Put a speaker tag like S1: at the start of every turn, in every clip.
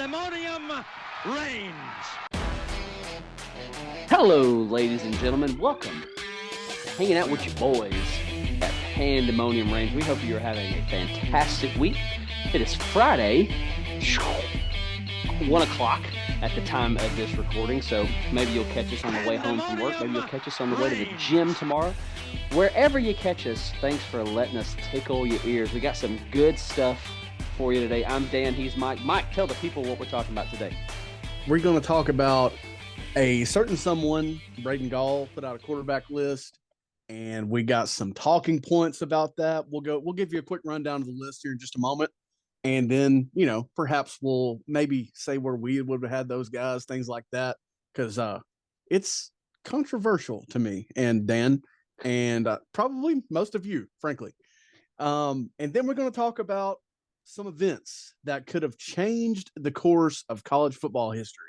S1: Pandemonium Reigns.
S2: Hello, ladies and gentlemen. Welcome to hanging out with your boys at Pandemonium Reigns. We hope you're having a fantastic week. It is Friday, 1 o'clock at the time of this recording, so maybe you'll catch us on the way home from work. Maybe you'll catch us on the way to the gym tomorrow. Wherever you catch us, thanks for letting us tickle your ears. We got some good stuff for you today. I'm Dan. He's Mike. Mike, tell the people what we're talking about today.
S3: We're going to talk about a certain someone. Braden Gall put out a quarterback list, and we got some talking points about that. We'll give you a quick rundown of the list here in just a moment. And then, perhaps we'll maybe say where we would have had those guys, things like that, because it's controversial to me and Dan, and probably most of you, frankly. And then we're going to talk about some events that could have changed the course of college football history.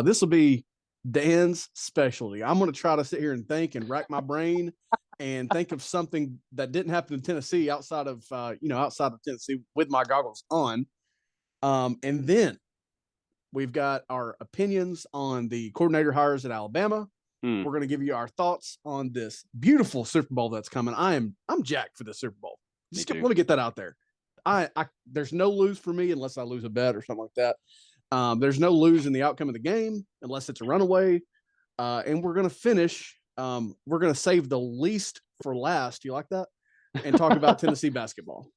S3: This will be Dan's specialty. I'm going to try to sit here and think and rack my brain and think of something that didn't happen in Tennessee outside of Tennessee with my goggles on. And then we've got our opinions on the coordinator hires at Alabama. We're going to give you our thoughts on this beautiful Super Bowl that's coming. I'm jacked for the Super Bowl. Let me get that out there. There's no lose for me unless I lose a bet or something like that. There's no lose in the outcome of the game unless it's a runaway. And we're going to finish. We're going to save the least for last. You like that? And talk about Tennessee basketball.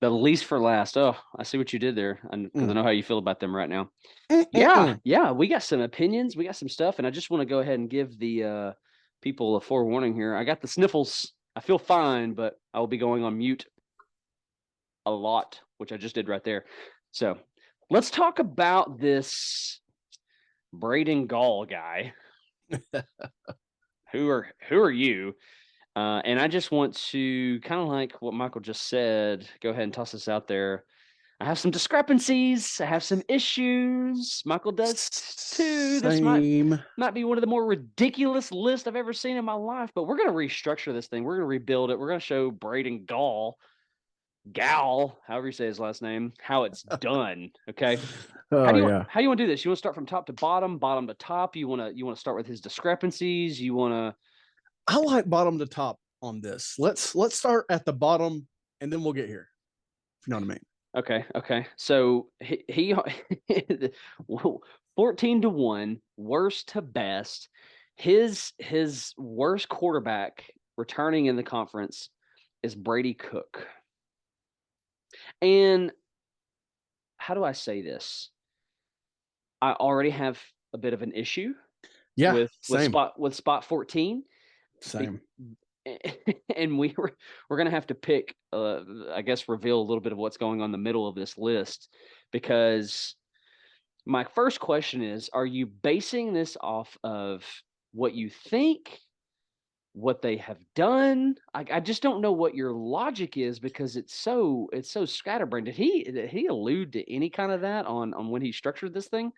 S2: The least for last. Oh, I see what you did there. Because I know how you feel about them right now. Yeah. We got some opinions. We got some stuff. And I just want to go ahead and give the people a forewarning here. I got the sniffles. I feel fine, but I will be going on mute a lot, which I just did right there. So let's talk about this Braden Gall guy. Who are you? And I just want to kind of like what Michael just said, go ahead and toss this out there. I have some discrepancies. I have some issues. Michael does too. This might be one of the more ridiculous lists I've ever seen in my life, but we're going to restructure this thing. We're going to rebuild it. We're going to show Braden Gall, however you say his last name, how it's done. Okay. How do you want to do this? You want to start from top to bottom to top? You want to start with his discrepancies?
S3: I like bottom to top on this. Let's start at the bottom and then we'll get here. If you know what I mean.
S2: Okay. So he 14-1, worst to best. His worst quarterback returning in the conference is Brady Cook. And how do I say this? I already have a bit of an issue with spot 14.
S3: Same.
S2: And we're going to have to pick, I guess, reveal a little bit of what's going on in the middle of this list, because my first question is, are you basing this off of what you think, what they have done? I just don't know what your logic is, because it's so scatterbrained. Did he allude to any kind of that on when he structured this thing?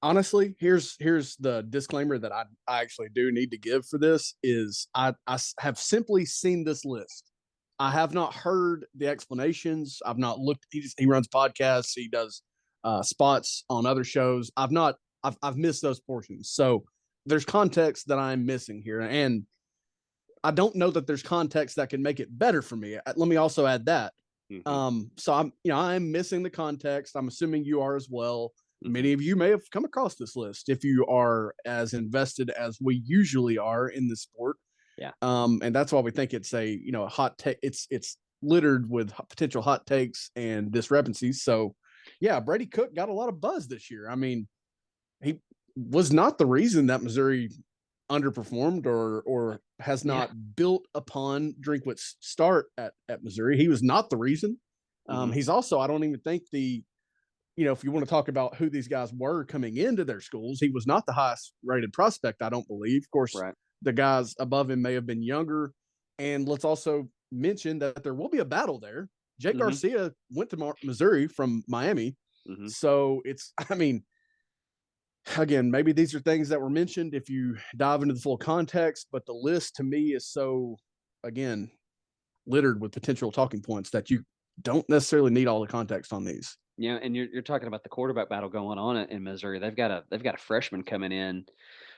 S3: Honestly, here's the disclaimer that I actually do need to give for this is I have simply seen this list. I have not heard the explanations. I've not looked. He runs podcasts. He does spots on other shows. I've missed those portions. So there's context that I'm missing here, and I don't know that there's context that can make it better for me. Let me also add that. So I'm missing the context. I'm assuming you are as well. Many of you may have come across this list if you are as invested as we usually are in the sport.
S2: Yeah.
S3: And that's why we think it's a hot take. It's littered with potential hot takes and discrepancies. So yeah, Brady Cook got a lot of buzz this year. I mean, he was not the reason that Missouri underperformed or has not built upon Drinkwitz's start at Missouri. He was not the reason. He's also, I don't even think if you want to talk about who these guys were coming into their schools, he was not the highest rated prospect, I don't believe. Of course, the guys above him may have been younger. And let's also mention that there will be a battle there. Jake Garcia went to Missouri from Miami. So again, maybe these are things that were mentioned if you dive into the full context, but the list to me is so, again, littered with potential talking points that you don't necessarily need all the context on these.
S2: Yeah, and you're talking about the quarterback battle going on in Missouri. They've got a freshman coming in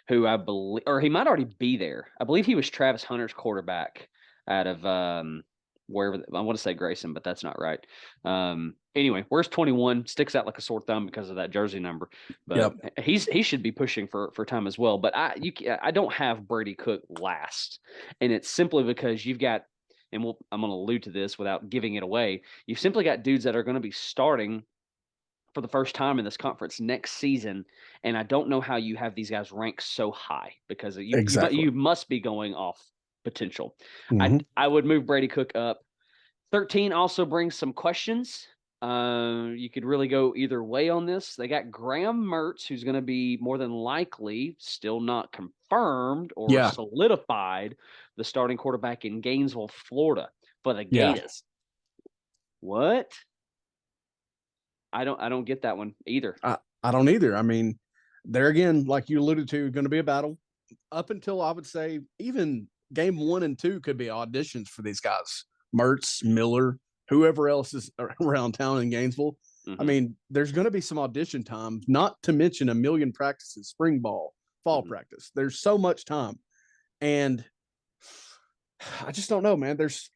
S2: who I believe, or he might already be there. I believe he was Travis Hunter's quarterback out of wherever. I want to say Grayson, but that's not right. Anyway, where's 21? Sticks out like a sore thumb because of that jersey number, but
S3: Yep.
S2: he should be pushing for time as well. But I don't have Brady Cook last, and it's simply because you've got. And I'm going to allude to this without giving it away. You've simply got dudes that are going to be starting for the first time in this conference next season, and I don't know how you have these guys ranked so high because
S3: Exactly.
S2: you must be going off potential.
S3: Mhm.
S2: I would move Brady Cook up. 13 also brings some questions. You could really go either way on this. They got Graham Mertz, who's going to be more than likely, still not confirmed or
S3: Yeah.
S2: solidified, the starting quarterback in Gainesville, Florida, for the
S3: Yeah.
S2: Gators. What? I don't get that one either.
S3: I don't either. I mean, there again, like you alluded to, going to be a battle up until I would say even game 1 and 2 could be auditions for these guys. Mertz, Miller, whoever else is around town in Gainesville. I mean, there's going to be some audition time, not to mention a million practices, spring ball, fall practice. There's so much time. And I just don't know, man. There's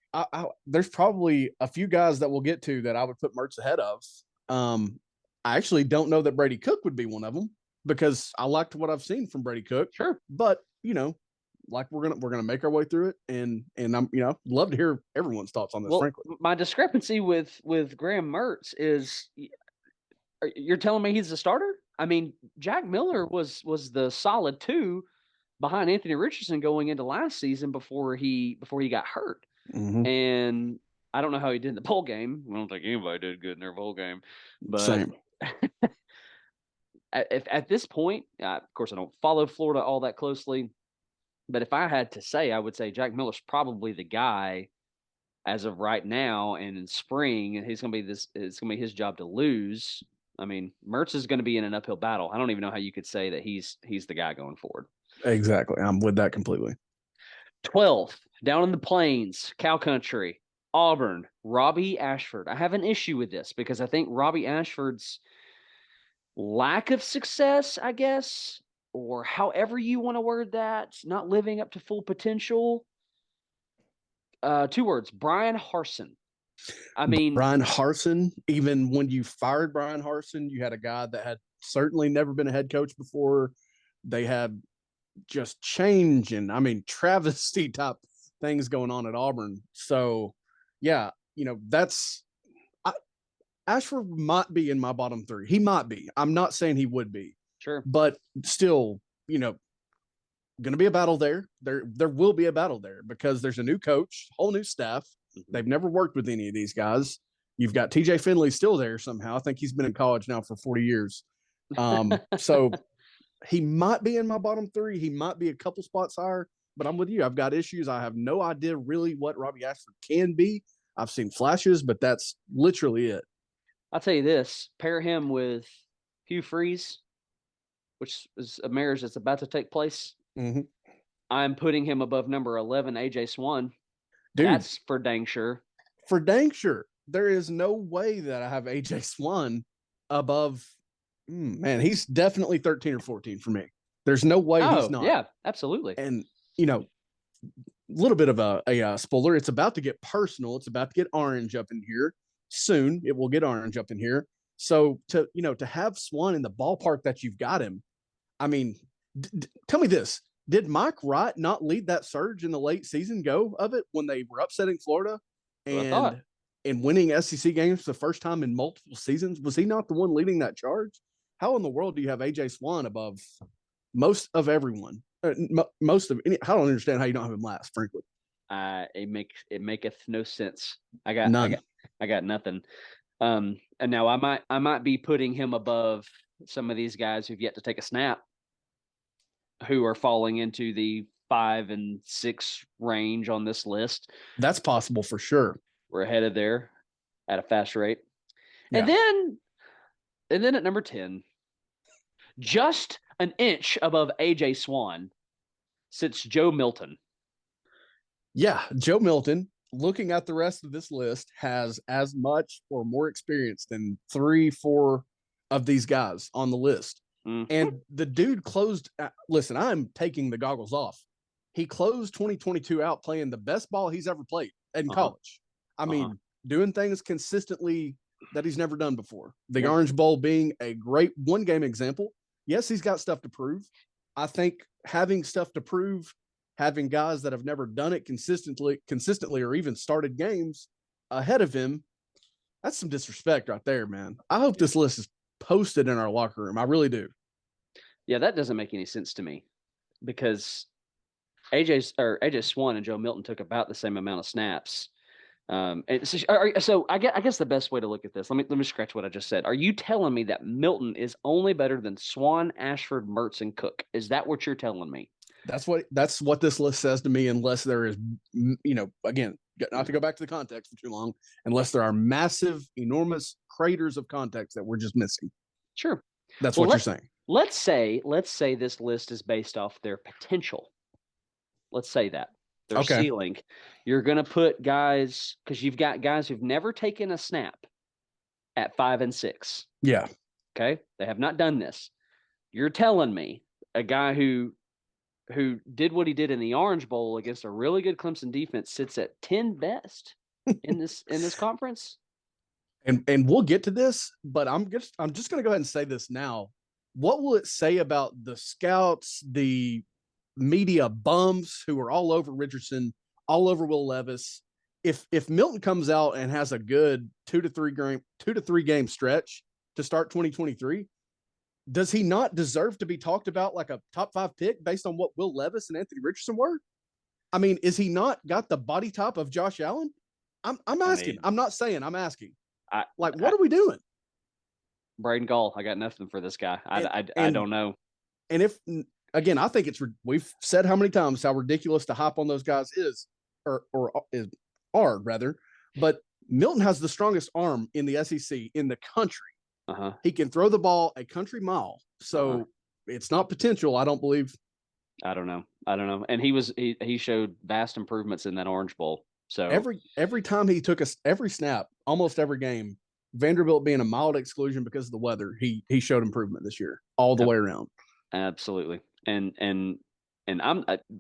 S3: probably a few guys that we'll get to that I would put Mertz ahead of. I actually don't know that Brady Cook would be one of them because I liked what I've seen from Brady Cook.
S2: Sure,
S3: but like we're gonna make our way through it, and I'm love to hear everyone's thoughts on this.
S2: well,
S3: frankly,
S2: my discrepancy with Graham Mertz is you're telling me he's a starter? I mean, Jack Miller was the solid 2 behind Anthony Richardson going into last season before he got hurt. And I don't know how he did in the bowl game. I don't think anybody did good in their bowl game. But
S3: same.
S2: at this point, of course, I don't follow Florida all that closely. But if I had to say, I would say Jack Miller's probably the guy as of right now. And in spring, it's going to be his job to lose. I mean, Mertz is going to be in an uphill battle. I don't even know how you could say that he's the guy going forward.
S3: Exactly, I'm with that completely.
S2: 12th, down in the plains, cow country, Auburn, Robbie Ashford. I have an issue with this because I think Robbie Ashford's lack of success, I guess, or however you want to word that, not living up to full potential. 2 words, Brian Harsin. I mean,
S3: Brian Harsin, even when you fired Brian Harsin, you had a guy that had certainly never been a head coach before. They had just change and travesty type things going on at Auburn. So yeah, that's Ashford might be in my bottom 3. He might be. I'm not saying he would be.
S2: sure.
S3: But still, going to be a battle there. There will be a battle there because there's a new coach, whole new staff. They've never worked with any of these guys. You've got TJ Finley still there somehow. I think he's been in college now for 40 years. So he might be in my bottom 3. He might be a couple spots higher, but I'm with you. I've got issues. I have no idea really what Robbie Ashford can be. I've seen flashes, but that's literally it.
S2: I'll tell you this, pair him with Hugh Freeze, which is a marriage that's about to take place. I'm putting him above number 11, AJ Swan.
S3: Dude,
S2: that's for dang sure.
S3: For dang sure. There is no way that I have AJ Swan above. Man, he's definitely 13 or 14 for me. There's no way he's not.
S2: Yeah, absolutely.
S3: And, a little bit of a spoiler. It's about to get personal. It's about to get orange up in here. Soon it will get orange up in here. So to have Swan in the ballpark that you've got him, I mean, tell me this. Did Mike Wright not lead that surge in the late season go of it when they were upsetting Florida and winning SEC games for the first time in multiple seasons? Was he not the one leading that charge? How in the world do you have AJ Swan above most of everyone? I don't understand how you don't have him last, frankly.
S2: It maketh no sense. I got nothing. And now I might be putting him above some of these guys who've yet to take a snap, who are falling into the 5 and 6 range on this list.
S3: That's possible for sure.
S2: We're ahead of there at a fast rate.
S3: Yeah.
S2: And then at number 10, just an inch above AJ Swan, sits Joe Milton.
S3: Yeah, Joe Milton. looking at the rest of this list, has as much or more experience than 3-4 of these guys on the list. And the dude closed. Listen, I'm taking the goggles off. He closed 2022 out playing the best ball he's ever played in college. I mean, doing things consistently that he's never done before. The Orange Bowl being a great one-game example. Yes, he's got stuff to prove. I think having stuff to prove, having guys that have never done it consistently, or even started games ahead of him, that's some disrespect right there, man. I hope this list is posted in our locker room. I really do.
S2: Yeah, that doesn't make any sense to me because AJ Swan and Joe Milton took about the same amount of snaps. And so I guess the best way to look at this, let me scratch what I just said. Are you telling me that Milton is only better than Swan, Ashford, Mertz, and Cook? Is that what you're telling me?
S3: That's what this list says to me, unless there is, again, not to go back to the context for too long, unless there are massive, enormous craters of context that we're just missing.
S2: Sure.
S3: That's what you're saying.
S2: Let's say this list is based off their potential. Let's say that. Their ceiling. You're going to put guys, because you've got guys who've never taken a snap at 5 and 6.
S3: Yeah.
S2: Okay. They have not done this. You're telling me a guy who did what he did in the Orange Bowl against a really good Clemson defense sits at 10 best in this conference?
S3: And we'll get to this, but I'm just going to go ahead and say this now. What will it say about the scouts, the media bums who are all over Richardson, all over Will Levis, if Milton comes out and has a good 2 to 3 game stretch to start 2023, does he not deserve to be talked about like a top 5 pick based on what Will Levis and Anthony Richardson were? I mean, is he not got the body type of Josh Allen? I'm asking. I'm not saying. I'm asking. What are we doing?
S2: Braden Gall, I got nothing for this guy. I don't know.
S3: And if, again, I think we've said how many times how ridiculous the hype on those guys is, or are rather, but Milton has the strongest arm in the SEC in the country. He can throw the ball a country mile. So it's not potential, I don't believe.
S2: I don't know. And he showed vast improvements in that Orange Bowl. So
S3: every time he took every snap, almost every game, Vanderbilt being a mild exclusion because of the weather, he showed improvement this year all the way around.
S2: Absolutely. And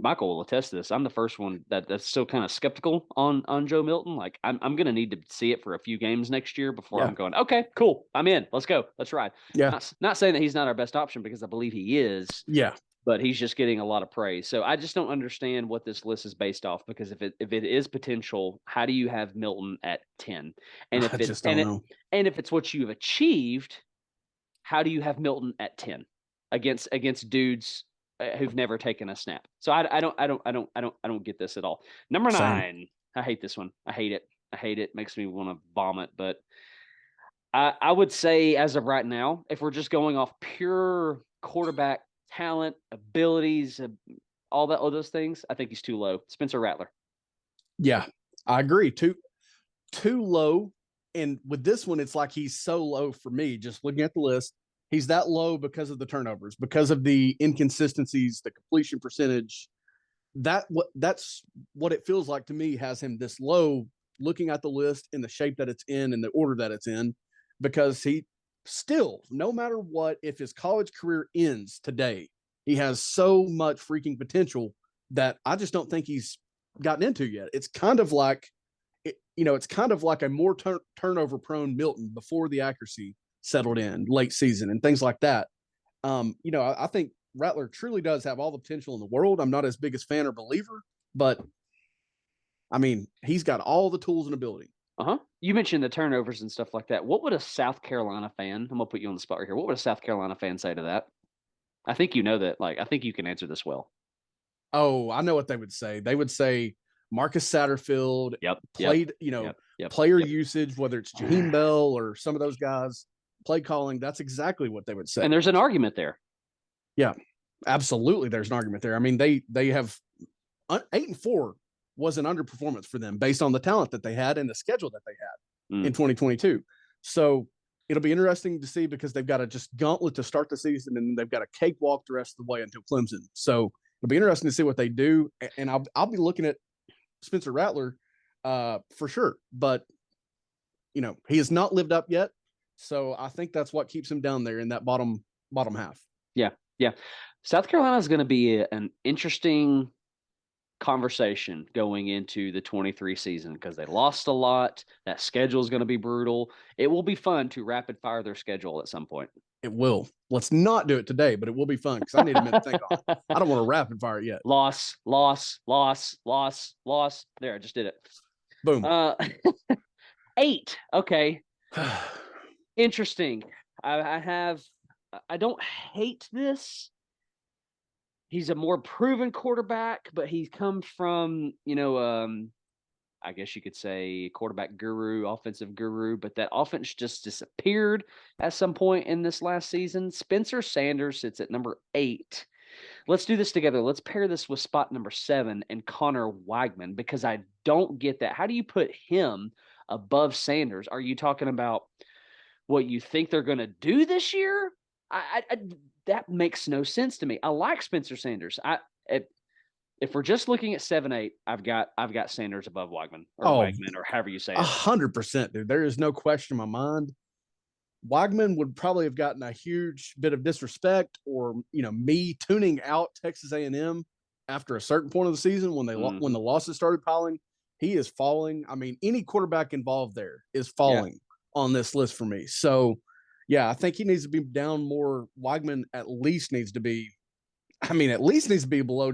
S2: Michael will attest to this. I'm the first one that's still kind of skeptical on Joe Milton. Like I'm going to need to see it for a few games next year before I'm going, okay, cool. I'm in. Let's go. Let's ride.
S3: Yeah.
S2: Not saying that he's not our best option, because I believe he is.
S3: Yeah.
S2: But he's just getting a lot of praise. So I just don't understand what this list is based off, because if it is potential, how do you have Milton at 10? And if if it's what you've achieved, how do you have Milton at 10 against dudes who've never taken a snap? So I don't get this at all. Number 9, I hate this one. I hate it. Makes me want to vomit. But I would say, as of right now, if we're just going off pure quarterback talent, abilities, all those things, I think he's too low. Spencer Rattler.
S3: Yeah, I agree. Too low. And with this one, it's like he's so low for me. Just looking at the list, he's that low because of the turnovers, because of the inconsistencies, the completion percentage. That's what it feels like to me, has him this low, looking at the list in the shape that it's in and the order that it's in, because he still, no matter what, if his college career ends today, he has so much freaking potential that I just don't think he's gotten into yet. It's kind of like, it's kind of like a more turnover prone Milton before the accuracy settled in late season and things like that. I think Rattler truly does have all the potential in the world. I'm not as big as fan or believer, but I mean, he's got all the tools and ability.
S2: You mentioned the turnovers and stuff like that. What would a South Carolina fan, I'm going to put you on the spot right here, what would a South Carolina fan say to that? I think you know that. I think you can answer this well.
S3: Oh, I know what they would say. They would say Marcus Satterfield played, player usage, whether it's Jaheim Bell or some of those guys, play calling. That's exactly what they would say.
S2: And there's an argument there.
S3: Yeah, absolutely. There's an argument there. I mean, they have 8-4 was an underperformance for them based on the talent that they had and the schedule that they had in 2022. So it'll be interesting to see, because they've got a just gauntlet to start the season, and they've got a cakewalk the rest of the way until Clemson. So it'll be interesting to see what they do. And I'll be looking at Spencer Rattler. for sure. But, he has not lived up yet. So I think that's what keeps him down there in that bottom half.
S2: Yeah. Yeah. South Carolina is going to be an interesting conversation going into the 23 season because they lost a lot. That schedule is going to be brutal. It will be fun to rapid fire their schedule at some point.
S3: It will. Let's not do it today, but it will be fun because I need a minute to think on it. I don't want to rapid fire it yet.
S2: Loss. There, I just did it.
S3: Boom.
S2: 8. Okay. Interesting. I don't hate this. He's a more proven quarterback, but he's come from, I guess you could say quarterback guru, offensive guru, but that offense just disappeared at some point in this last season. Spencer Sanders sits at number 8. Let's do this together. Let's pair this with spot number 7 and Connor Weigman, because I don't get that. How do you put him above Sanders? Are you talking about what you think they're going to do this year? That makes no sense to me. I like Spencer Sanders. If we're just looking at 7-8, I've got Sanders above Weigman or Weigman or however you say it.
S3: 100%, dude. There is no question in my mind. Weigman would probably have gotten a huge bit of disrespect, or me tuning out Texas A&M after a certain point of the season when when the losses started piling. He is falling. I mean, any quarterback involved there is falling on this list for me. So, yeah, I think he needs to be down more. Weigman at least needs to be below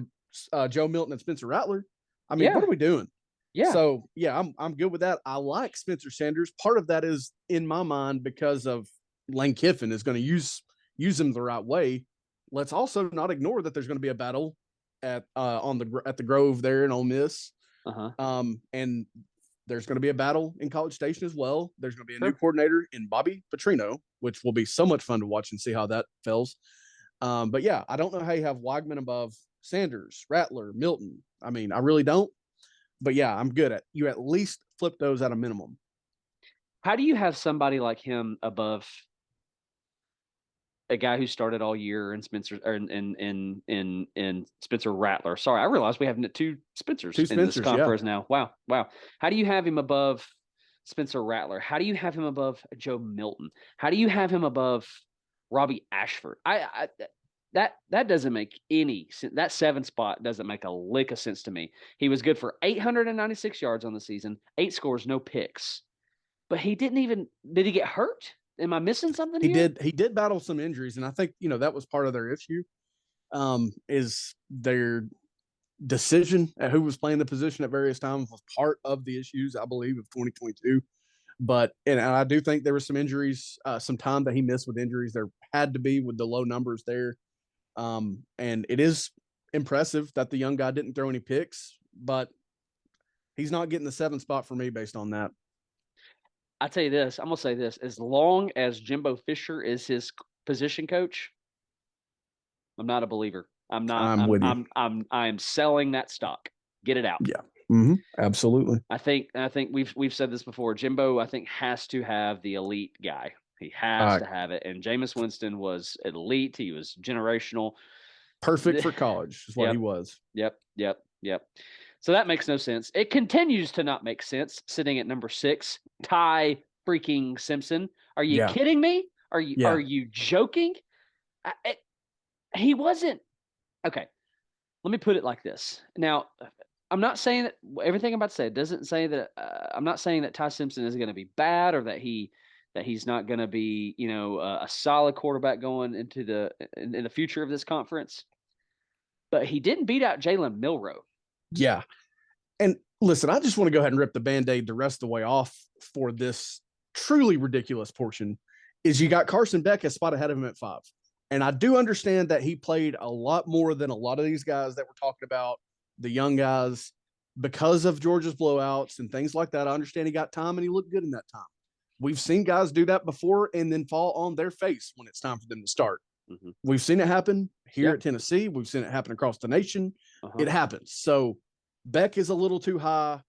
S3: Joe Milton and Spencer Rattler. I mean, what are we doing?
S2: Yeah.
S3: So, yeah, I'm good with that. I like Spencer Sanders. Part of that is in my mind because of Lane Kiffin is going to use him the right way. Let's also not ignore that there's going to be a battle at the Grove there in Ole Miss. And there's going to be a battle in College Station as well. There's going to be a new coordinator in Bobby Petrino, which will be so much fun to watch and see how that fails. But yeah, I don't know how you have Weigman above Sanders, Rattler, Milton. I mean, I really don't. But yeah, I'm good at you. At least flip those at a minimum.
S2: How do you have somebody like him above a guy who started all year in Spencer or in Spencer Rattler? Sorry, I realized we have two Spencers in this conference now. Wow. How do you have him above Spencer Rattler? How do you have him above Joe Milton? How do you have him above Robbie Ashford? That doesn't make any sense. That 7 spot doesn't make a lick of sense to me. He was good for 896 yards on the season, 8 scores, no picks. But did he get hurt? Am I missing something here?
S3: He did battle some injuries, and I think, that was part of their issue, is their decision at who was playing the position at various times was part of the issues, I believe, of 2022. But, and I do think there were some injuries, some time that he missed with injuries. There had to be with the low numbers there. And it is impressive that the young guy didn't throw any picks, but he's not getting the 7 spot for me based on that.
S2: I tell you this, I'm going to say this. As long as Jimbo Fisher is his position coach, I'm not a believer. I'm not.
S3: I'm with you.
S2: I am selling that stock. Get it out.
S3: Yeah. Absolutely.
S2: I think we've said this before. Jimbo, I think, has to have the elite guy. He has to have it. And Jameis Winston was elite. He was generational.
S3: Perfect for college is what he was.
S2: Yep. So that makes no sense. It continues to not make sense. Sitting at number 6, Ty freaking Simpson. Are you kidding me? Are you joking? He wasn't. Okay. Let me put it like this. Now, I'm not saying that everything I'm about to say doesn't say that. I'm not saying that Ty Simpson is going to be bad or that he's not going to be, a solid quarterback going into in the future of this conference. But he didn't beat out Jalen Milroe.
S3: Yeah. And listen, I just want to go ahead and rip the Band-Aid the rest of the way off for this truly ridiculous portion. Is you got Carson Beck a spot ahead of him at 5. And I do understand that he played a lot more than a lot of these guys that we're talking about, the young guys, because of Georgia's blowouts and things like that. I understand he got time and he looked good in that time. We've seen guys do that before and then fall on their face when it's time for them to start. We've seen it happen here at Tennessee. We've seen it happen across the nation. It happens. So Beck is a little too high,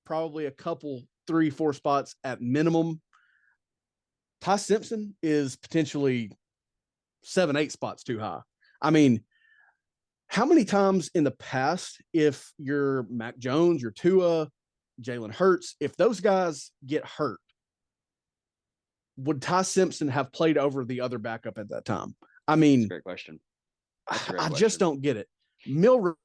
S3: probably a couple, 3-4 spots at minimum. Ty Simpson is potentially 7-8 spots too high. I mean, how many times in the past, if you're Mac Jones, you're Tua, Jalen Hurts. If those guys get hurt, would Ty Simpson have played over the other backup at that time? I mean,
S2: great question.
S3: I just don't get it. Milroe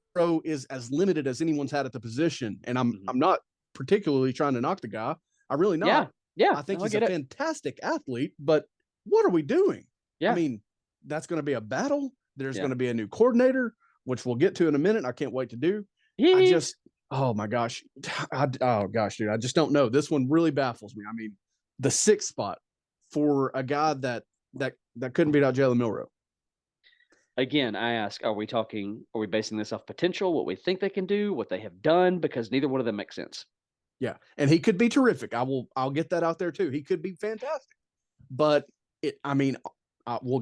S3: is as limited as anyone's had at the position, and I'm not particularly trying to knock the guy. I really not.
S2: Yeah.
S3: I think he's a fantastic athlete, but what are we doing?
S2: Yeah.
S3: I mean, that's going to be a battle. There's going to be a new coordinator, which we'll get to in a minute. I can't wait to do. Oh my gosh. Dude, I just don't know. This one really baffles me. I mean, the 6th spot for a guy that couldn't beat out Jalen Milroe.
S2: Again, I ask, are we basing this off potential, what we think they can do, what they have done? Because neither one of them makes sense.
S3: Yeah. And he could be terrific. I'll get that out there too. He could be fantastic. But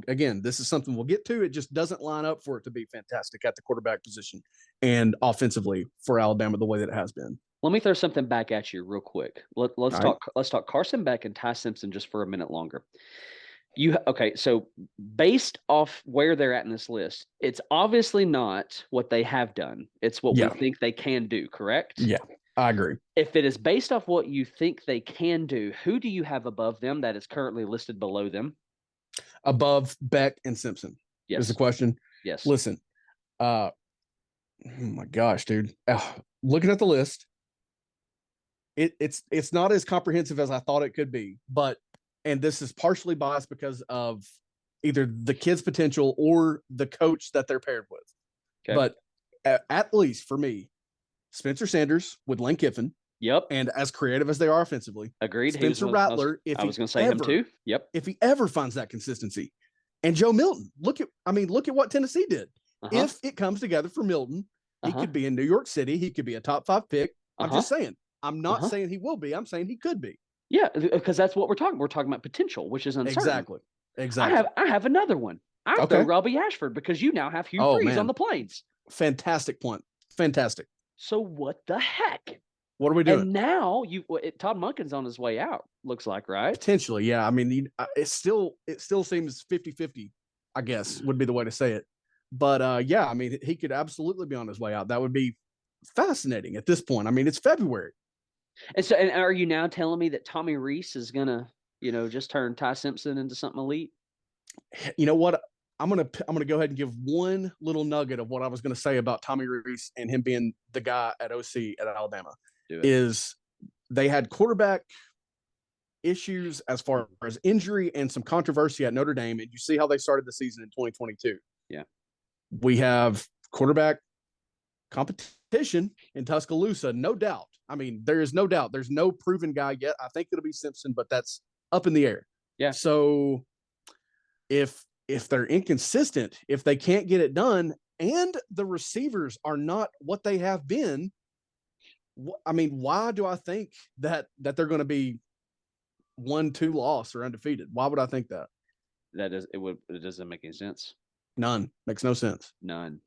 S3: again, this is something we'll get to. It just doesn't line up for it to be fantastic at the quarterback position and offensively for Alabama the way that it has been.
S2: Let me throw something back at you real quick. Let's talk Carson Beck and Ty Simpson just for a minute longer. So based off where they're at in this list, it's obviously not what they have done. It's what we think they can do, correct?
S3: Yeah, I agree.
S2: If it is based off what you think they can do, who do you have above them that is currently listed below them?
S3: Above Beck and Simpson.
S2: Yes.
S3: Is the question.
S2: Yes.
S3: Listen, oh my gosh, dude. Looking at the list, it's not as comprehensive as I thought it could be, and this is partially biased because of either the kid's potential or the coach that they're paired with. Okay. But at least for me, Spencer Sanders with Lane Kiffin.
S2: Yep.
S3: And as creative as they are offensively.
S2: Agreed.
S3: Spencer Rattler.
S2: I was going to say him too. Yep.
S3: If he ever finds that consistency. And Joe Milton. Look at what Tennessee did. If it comes together for Milton, he could be in New York City. He could be a top 5 pick. I'm just saying. I'm not saying he will be. I'm saying he could be.
S2: Yeah, because that's what we're talking. We're talking about potential, which is uncertain.
S3: Exactly.
S2: I have another one. I throw Robbie Ashford because you now have Hugh Freeze on the Plains.
S3: Fantastic point. Fantastic.
S2: So what the heck?
S3: What are we doing?
S2: And now Todd Monken's on his way out, looks like, right?
S3: Potentially, yeah. I mean, it still seems 50-50, I guess, would be the way to say it. But yeah, I mean, he could absolutely be on his way out. That would be fascinating at this point. I mean, it's February.
S2: And so, and are you now telling me that Tommy Reese is gonna, just turn Ty Simpson into something elite?
S3: You know what? I'm gonna go ahead and give one little nugget of what I was gonna say about Tommy Reese and him being the guy at OC at Alabama. Is they had quarterback issues as far as injury and some controversy at Notre Dame, and you see how they started the season in 2022.
S2: Yeah,
S3: we have quarterback competition in Tuscaloosa, no doubt. I mean, there is no doubt. There's no proven guy yet. I think it'll be Simpson, but that's up in the air.
S2: Yeah.
S3: So if they're inconsistent, if they can't get it done, and the receivers are not what they have been, I mean, why do I think that they're going to be 1-2 loss or undefeated? Why would I think that?
S2: It doesn't make any sense.
S3: None. Makes no sense.
S2: None.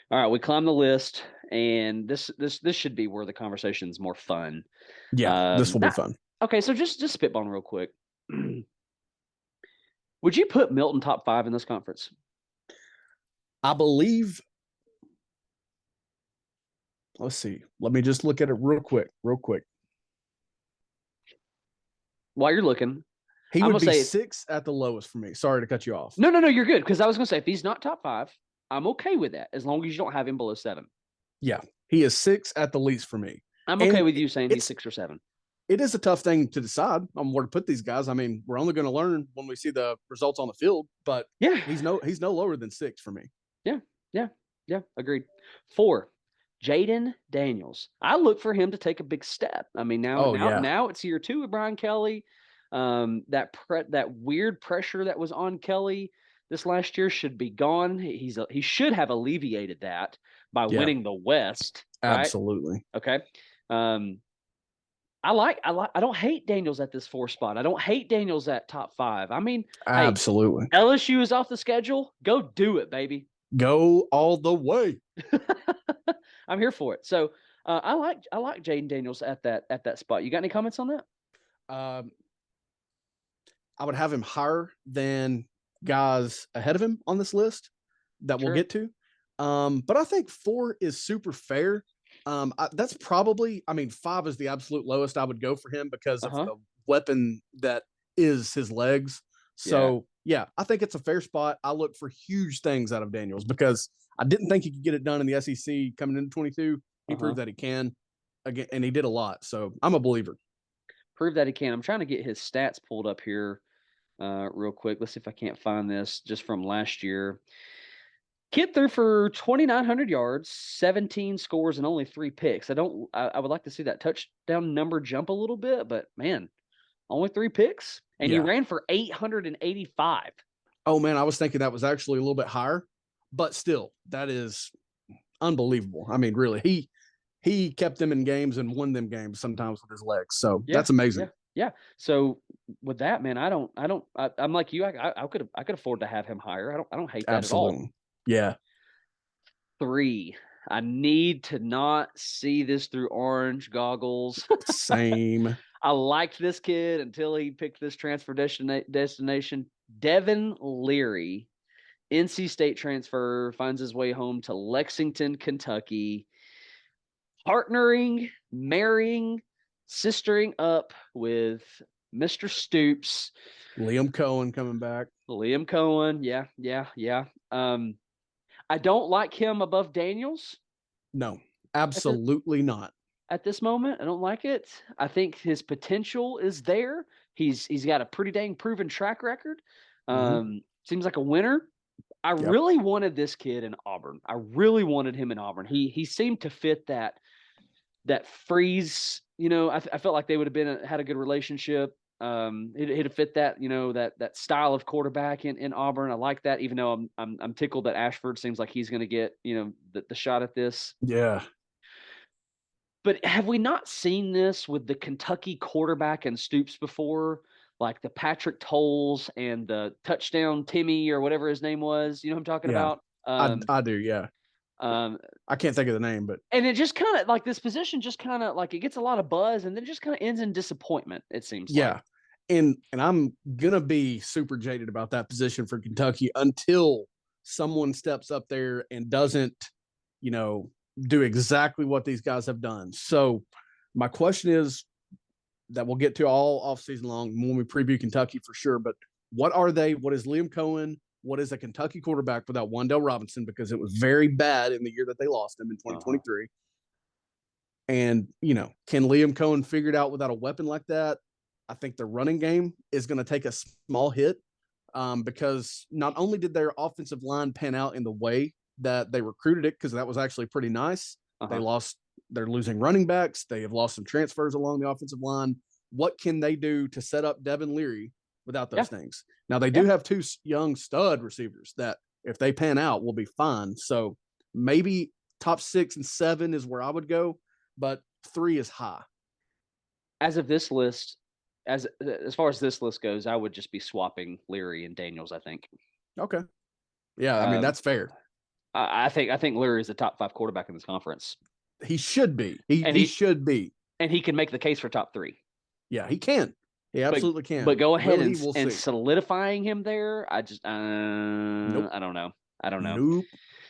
S2: All right, we climb the list, and this should be where the conversation's more fun.
S3: Yeah, this will be fun.
S2: Okay, so just spitballing real quick. Would you put Milton top 5 in this conference?
S3: I believe. Let's see. Let me just look at it real quick.
S2: While you're looking,
S3: he would be 6 at the lowest for me. Sorry to cut you off.
S2: No, you're good. Because I was going to say, if he's not top 5, I'm okay with that as long as you don't have him below 7.
S3: Yeah, he is 6 at the least for me.
S2: I'm okay with you saying he's 6 or 7.
S3: It is a tough thing to decide on where to put these guys. I mean, we're only going to learn when we see the results on the field. But
S2: yeah,
S3: he's no lower than 6 for me.
S2: Yeah. Agreed. 4, Jaden Daniels. I look for him to take a big step. I mean, now it's year 2 with Brian Kelly. That weird pressure that was on Kelly this last year should be gone. He should have alleviated that by winning the West. Right?
S3: Absolutely.
S2: Okay. I don't hate Daniels at this 4 spot. I don't hate Daniels at top 5. I mean,
S3: absolutely.
S2: Hey, LSU is off the schedule. Go do it, baby.
S3: Go all the way.
S2: I'm here for it. So I like Jaden Daniels at that spot. You got any comments on that?
S3: I would have him higher than guys ahead of him on this list that we'll get to. But I think 4 is super fair. That's probably, I mean, 5 is the absolute lowest I would go for him because of
S2: Uh-huh.
S3: the weapon that is his legs.
S2: Yeah.
S3: So, yeah, I think it's a fair spot. I look for huge things out of Daniels because I didn't think he could get it done in the SEC coming into 22. He
S2: Uh-huh.
S3: proved that he can again, and he did a lot. So I'm a believer.
S2: Prove that he can. I'm trying to get his stats pulled up here real quick. Let's see if I can't find this just from last year. Kid threw for 2,900 yards, 17 scores, and only 3 picks. I would like to see that touchdown number jump a little bit, but man, only 3 picks. And he
S3: Yeah.
S2: ran for 885.
S3: Oh man, I was thinking that was actually a little bit higher, but still, that is unbelievable. I mean, really, he kept them in games and won them games sometimes with his legs. So
S2: Yeah,
S3: that's amazing.
S2: yeah. So with that, man, I'm like you. I could afford to have him higher. I don't hate that at all.
S3: Absolutely. Yeah.
S2: 3. I need to not see this through orange goggles.
S3: Same.
S2: I liked this kid until he picked this transfer destination. Devin Leary, NC State transfer, finds his way home to Lexington, Kentucky, marrying, sistering up with Mr. Stoops.
S3: Liam Cohen coming back.
S2: Liam Cohen, yeah. I don't like him above Daniels.
S3: No, absolutely not.
S2: At this moment, I don't like it. I think his potential is there. He's got a pretty dang proven track record. Seems like a winner. I really wanted this kid in Auburn. I really wanted him in Auburn. He seemed to fit that freeze. You know, I felt like they would have had a good relationship. He'd have fit that, you know, that style of quarterback in Auburn. I like that, even though I'm tickled that Ashford seems like he's going to get, you know, the shot at this.
S3: Yeah.
S2: But have we not seen this with the Kentucky quarterback and Stoops before? Like the Patrick Tolles and the touchdown Timmy or whatever his name was. You know what I'm talking about?
S3: I do. Yeah. I can't think of the name, but
S2: and it just kind of like this position just kind of like it gets a lot of buzz and then it just kind of ends in disappointment, it seems like.
S3: And I'm gonna be super jaded about that position for Kentucky until someone steps up there and doesn't, you know, do exactly what these guys have done. So my question is that we'll get to all offseason long when we preview Kentucky for sure. But what are they? What is Liam Cohen? What is a Kentucky quarterback without Wan'Dale Robinson? Because it was very bad in the year that they lost him in 2023. And, you know, can Liam Cohen figure it out without a weapon like that? I think the running game is going to take a small hit because not only did their offensive line pan out in the way that they recruited it, because that was actually pretty nice. They're losing running backs. They have lost some transfers along the offensive line. What can they do to set up Devin Leary without those things? Now, they do have 2 young stud receivers that if they pan out will be fine. So maybe top 6 and 7 is where I would go, but 3 is high.
S2: As of this list, as far as this list goes, I would just be swapping Leary and Daniels, I think.
S3: Okay. Yeah, I mean, that's fair.
S2: I think Leary is the top 5 quarterback in this conference.
S3: He should be. He should be.
S2: And he can make the case for top 3.
S3: Yeah, he can. He absolutely can.
S2: But go ahead and solidifying him there, I just nope. I don't know.
S3: Nope.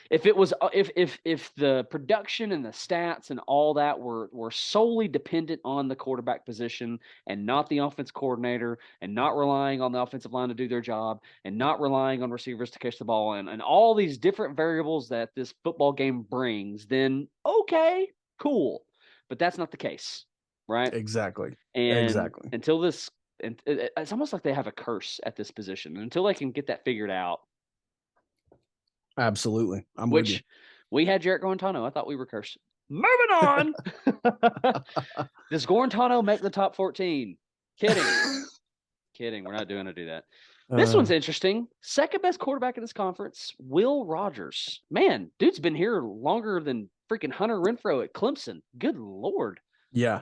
S2: If it was if the production and the stats and all that were solely dependent on the quarterback position and not the offense coordinator and not relying on the offensive line to do their job and not relying on receivers to catch the ball and all these different variables that this football game brings, then okay, cool. But that's not the case, right?
S3: Exactly.
S2: And until this, and it's almost like they have a curse at this position. Until they can get that figured out.
S3: Absolutely. I'm with you.
S2: We had Jarrett Guarantano. I thought we were cursed. Moving on. Does Guarantano make the top 14? Kidding. We're not doing to do that. This one's interesting. Second best quarterback in this conference, Will Rogers. Man, dude's been here longer than freaking Hunter Renfrow at Clemson. Good Lord.
S3: Yeah,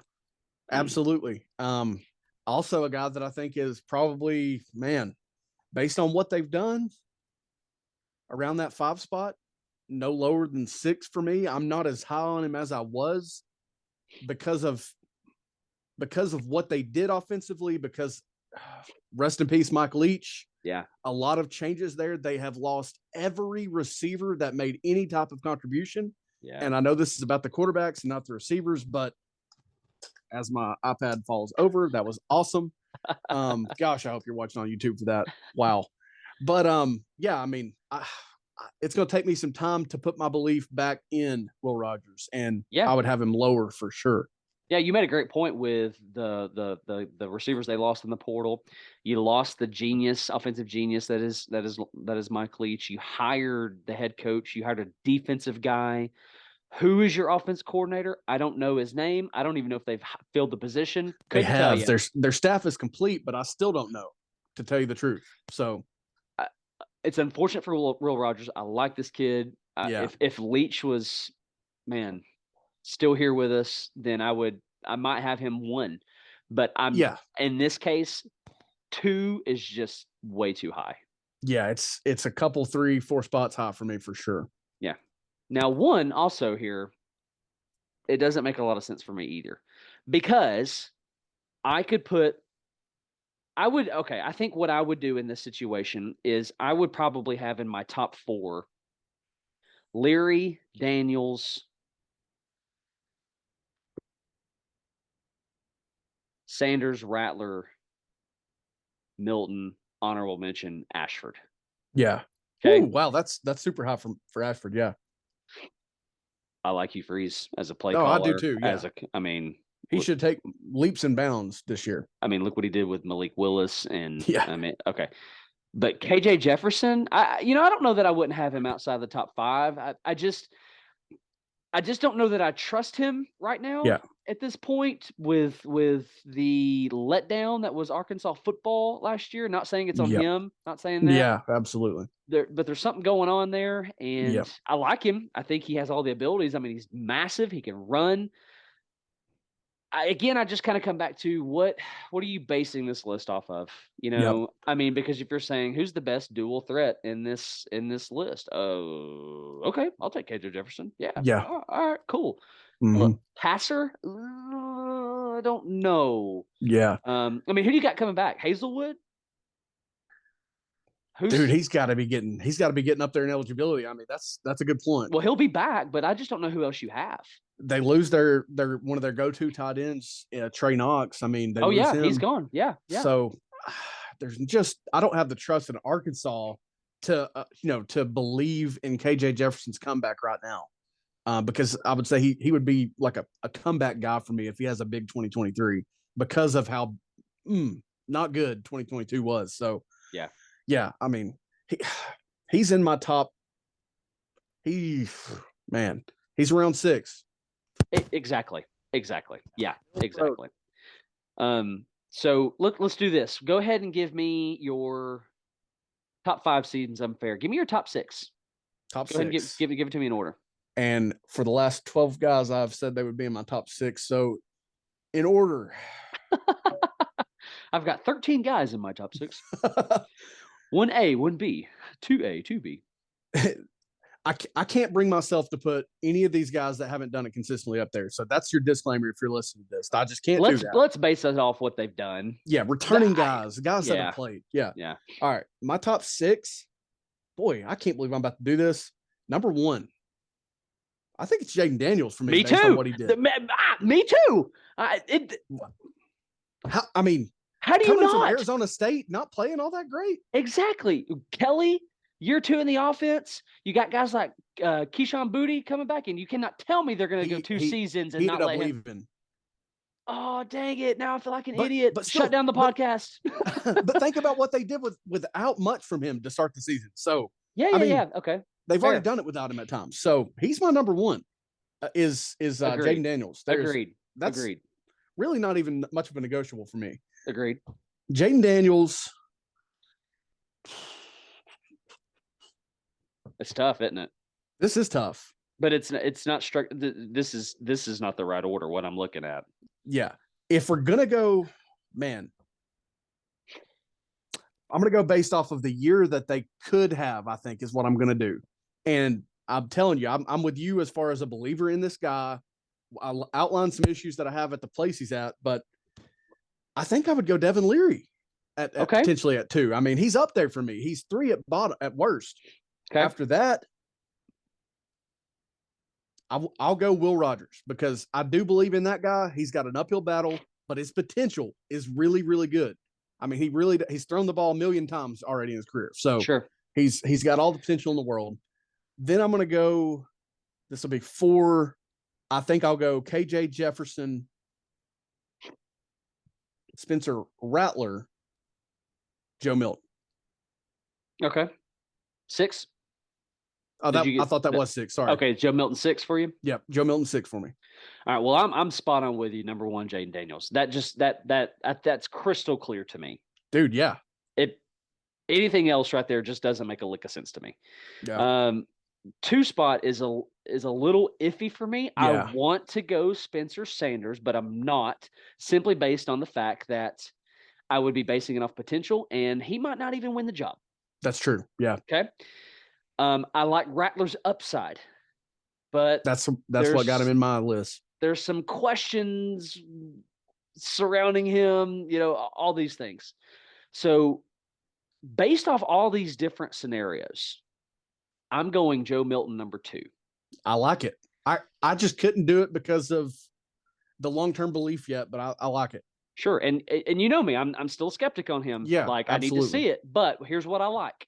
S3: absolutely. Also a guy that I think is probably, man, based on what they've done, around that 5 spot, no lower than 6 for me. I'm not as high on him as I was because of what they did offensively, because rest in peace, Mike Leach.
S2: Yeah.
S3: A lot of changes there. They have lost every receiver that made any type of contribution.
S2: Yeah.
S3: And I know this is about the quarterbacks and not the receivers, but as my iPad falls over, that was awesome. Gosh, I hope you're watching on YouTube for that. Wow. But yeah, I mean, it's going to take me some time to put my belief back in Will Rogers, and
S2: Yeah.
S3: I would have him lower for sure.
S2: Yeah, you made a great point with the receivers they lost in the portal. You lost the genius, offensive genius that is Mike Leach. You hired the head coach. You hired a defensive guy. Who is your offense coordinator? I don't know his name. I don't even know if they've filled the position. Couldn't
S3: they
S2: tell
S3: have
S2: you.
S3: their staff is complete, but I still don't know, to tell you the truth. So
S2: it's unfortunate for Will Rogers. I like this kid.
S3: Yeah.
S2: If Leach was, man, still here with us, then I might have him 1. But in this case, 2 is just way too high.
S3: Yeah, it's a couple 3, 4 spots high for me for sure.
S2: Yeah. Now 1 also here, it doesn't make a lot of sense for me either, because I think what I would do in this situation is I would probably have in my top 4 Leary, Daniels, Sanders, Rattler, Milton, honorable mention, Ashford.
S3: Yeah.
S2: Okay.
S3: Ooh, wow, that's super high for Ashford. Yeah.
S2: I like Hugh Freeze as a play
S3: Oh,
S2: caller.
S3: I do too. Yeah.
S2: He
S3: should take leaps and bounds this year.
S2: I mean, look what he did with Malik Willis, and
S3: yeah.
S2: I mean, okay. But KJ Jefferson, I don't know that I wouldn't have him outside the top 5. I just don't know that I trust him right now.
S3: Yeah.
S2: At this point, with the letdown that was Arkansas football last year. Not saying it's on him. Not saying that.
S3: Yeah, absolutely.
S2: But there's something going on there, and I like him. I think he has all the abilities. I mean, he's massive. He can run. I just kind of come back to what are you basing this list off of? I mean, because if you're saying who's the best dual threat in this list, oh, okay, I'll take KJ Jefferson. Yeah. All right, cool.
S3: Mm-hmm.
S2: Passer, I don't know.
S3: Yeah.
S2: I mean, who do you got coming back? Hazelwood.
S3: Dude, he's got to be getting up there in eligibility. I mean, that's a good point.
S2: Well, he'll be back, but I just don't know who else you have.
S3: They lose their one of their go-to tight ends, Trey Knox. I mean, him.
S2: He's gone. Yeah.
S3: So there's just I don't have the trust in Arkansas to to believe in KJ Jefferson's comeback right now, because I would say he would be like a comeback guy for me if he has a big 2023 because of how not good 2022 was. So yeah, I mean, he's in my top. He's around 6.
S2: Exactly. Yeah, exactly. So let's do this. Go ahead and give me your top 5 seasons unfair. Give me your top 6.
S3: Top 6.
S2: Go ahead and give it to me in order.
S3: And for the last 12 guys, I've said they would be in my top 6. So in order,
S2: I've got 13 guys in my top 6. 1A, 1B, 2A, 2B.
S3: I can't bring myself to put any of these guys that haven't done it consistently up there. So that's your disclaimer if you're listening to this. I just can't do that.
S2: Let's base it off what they've done.
S3: Yeah, returning guys that have played. Yeah. All right, my top 6. Boy, I can't believe I'm about to do this. Number 1, I think it's Jaden Daniels for me.
S2: Me
S3: based
S2: too.
S3: on what he did.
S2: Me too.
S3: How
S2: do you not?
S3: From Arizona State, not playing all that great?
S2: Exactly. Kelly, year 2 in the offense. You got guys like Keyshawn Booty coming back, and you cannot tell me they're going to go 2 seasons and not let him. Oh, dang it. Now I feel like an idiot. But shut down the podcast.
S3: But think about what they did without much from him to start the season. So,
S2: yeah. Okay.
S3: They've already done it without him at times. So he's my number 1 is Jaden Daniels.
S2: Agreed.
S3: That's
S2: Agreed.
S3: Really not even much of a negotiable for me.
S2: Agreed.
S3: Jaden Daniels.
S2: It's tough, isn't it?
S3: This is tough.
S2: But it's not struck. This is not the right order. What I'm looking at.
S3: Yeah. If we're gonna go, man, I'm gonna go based off of the year that they could have. I think is what I'm gonna do. And I'm telling you, I'm with you as far as a believer in this guy. I'll outline some issues that I have at the place he's at, but I think I would go Devin Leary at potentially at 2. I mean, he's up there for me. He's 3 at worst.
S2: Okay.
S3: After that, I'll go Will Rogers because I do believe in that guy. He's got an uphill battle, but his potential is really, really good. I mean, he's thrown the ball a million times already in his career. So
S2: Sure.
S3: he's got all the potential in the world. Then I'm going to go, this will be 4. I think I'll go KJ Jefferson, Spencer Rattler, Joe Milton.
S2: Okay. 6.
S3: Oh, I thought that was 6. Sorry.
S2: Okay, Joe Milton 6 for you.
S3: Yep, Joe Milton 6 for me.
S2: All right. Well, I'm spot on with you. Number 1, Jaden Daniels. That's crystal clear to me.
S3: Dude, yeah.
S2: Anything else right there just doesn't make a lick of sense to me.
S3: Yeah.
S2: 2 spot is a little iffy for me.
S3: Yeah.
S2: I want to go Spencer Sanders, but I'm not, simply based on the fact that I would be basing it off potential, and he might not even win the job.
S3: That's true. Yeah.
S2: Okay. I like Rattler's upside, but
S3: that's what got him in my list.
S2: There's some questions surrounding him, all these things. So based off all these different scenarios, I'm going Joe Milton number 2.
S3: I like it. I just couldn't do it because of the long-term belief yet, but I like it.
S2: Sure. And you know me, I'm still a skeptic on him.
S3: Yeah,
S2: like
S3: absolutely.
S2: I need to see it. But here's what I like.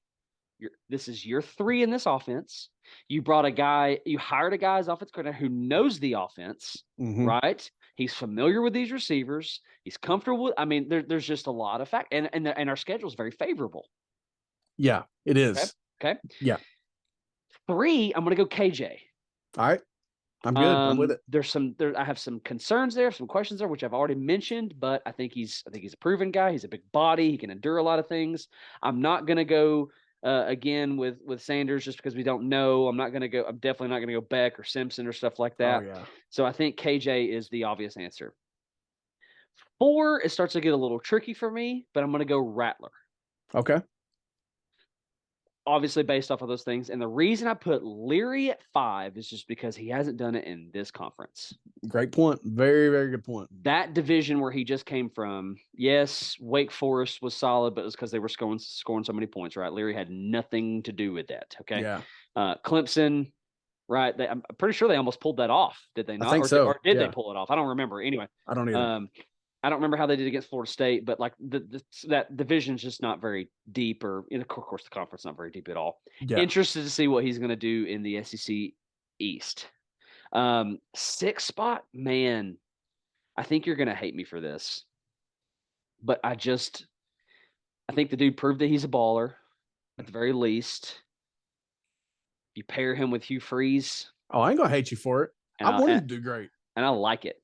S2: This is year 3 in this offense. You hired a guy as offense coordinator who knows the offense, right? He's familiar with these receivers. He's comfortable with, there's just a lot of fact, and our schedule is very favorable.
S3: Yeah, it is.
S2: Okay.
S3: Yeah.
S2: 3, I'm going to go KJ.
S3: All right. I'm good. I'm with it.
S2: I have some concerns there, some questions there, which I've already mentioned, but I think he's a proven guy. He's a big body. He can endure a lot of things. I'm not going to go again with Sanders just because we don't know. I'm definitely not going to go Beck or Simpson or stuff like that.
S3: Oh, yeah.
S2: So I think KJ is the obvious answer. 4, it starts to get a little tricky for me, but I'm going to go Rattler.
S3: Okay.
S2: Obviously based off of those things. And the reason I put Leary at 5 is just because he hasn't done it in this conference.
S3: Great point. Very, very good point.
S2: That division where he just came from, yes, Wake Forest was solid, but it was because they were scoring so many points, right? Leary had nothing to do with that, okay?
S3: Yeah.
S2: Clemson, right? I'm pretty sure they almost pulled that off, did they not?
S3: I think so.
S2: Or did they pull it off? I don't remember. Anyway.
S3: I don't either.
S2: I don't remember how they did against Florida State, but like that division's just not very deep, or of course the conference not very deep at all.
S3: Yeah.
S2: Interested to see what he's going to do in the SEC East. 6 spot, man. I think you're going to hate me for this, but I think the dude proved that he's a baller at the very least. You pair him with Hugh Freeze.
S3: Oh, I ain't gonna hate you for it. I want him to do great,
S2: and I like it.